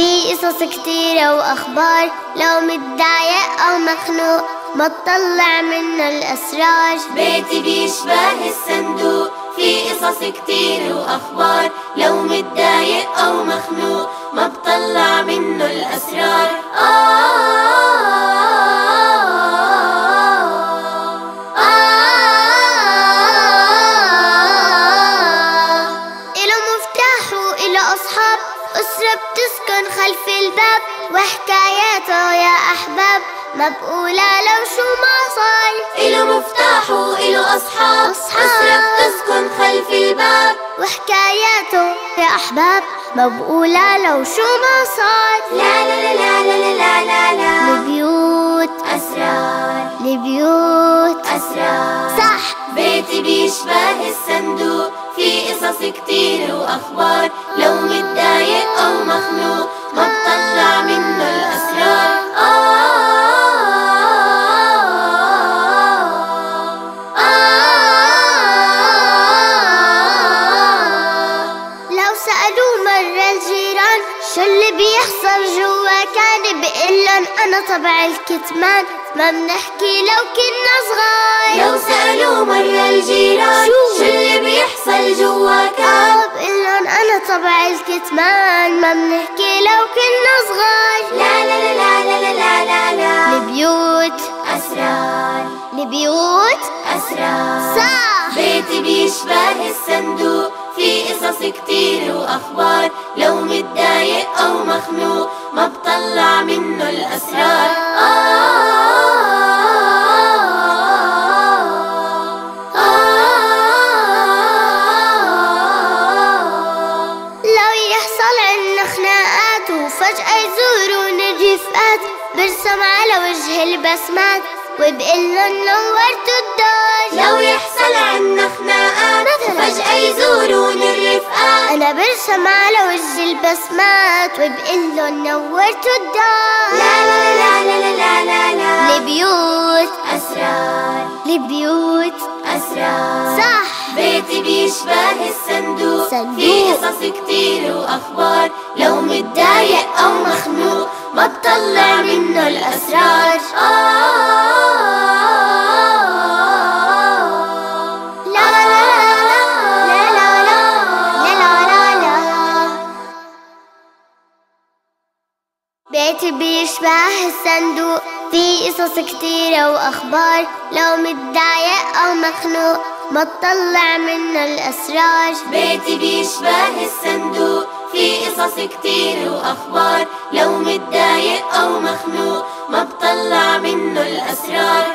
في قصص كتيرة وأخبار، لو متضايق أو مخنوق ما تطلع منه الأسرار. بيتي بيشبه الصندوق، في قصص كتير وأخبار، لو متضايق أو مخنوق ما بطلع منه الأسرار. إله مفتاح وإله أصحاب، أسرة بتسكن خلف الباب، وحكاياته يا أحباب مبقولة لو شو ما صار. إله مفتاح وإله أصحاب، أسرة بتسكن خلف الباب، وحكاياته يا أحباب مبقولة لو شو ما صار. لا لا لا لا لا لا لا لا، البيوت أسرار، البيوت أسرار. صح. بيتي بيشبه الصندوق، في قصص كتير وأخبار، لو متضايق أو مخنوق ما بطلع منه الأسرار. لو سألوا مرة الجيران شو اللي بيحصل جوا، كان بقلن أنا طبع الكتمان، ما بنحكي لو كنا صغار. لو سألوا مرة الجيران شو اللي بيحصل جوا، كان بقلن أنا طبع الكتمان، ما بنحكي لو كنا صغار. لا لا لا لا لا لا لا لا، البيوت أسرار، البيوت أسرار. صح. بيتي بيشبه الصندوق، في قصص كتير وأخبار، لو متضايق أو مخنوق ما بطلع منه الأسرار. لو يحصل عنا خناقات وفجأة يزورون الرفقات، برسم على وجه البسمات وبقلن نورتوا الدار. لو يحصل عنا خناقات وفجأة يزورون الرفقات، أنا برسم على وجه البسمات وبقلن نورتوا الدار. لا لا لا لا لا لا لا، البيوت أسرار، البيوت أسرار. صح. بيتي بيشبه الصندوق، في قصص كتير وأخبار، لو متضايق أو مخنوق ما بطلع منه الأسرار. لا لا لا لا لا لا لا لا. بيتي بيشبه الصندوق، في قصص كتيرة وأخبار، لو متضايق أو مخنوق ما تطلع منه الأسرار. بيتي بيشبه الصندوق، في قصص كتير وأخبار، لو متضايق أو مخنوق ما بطلع منه الأسرار.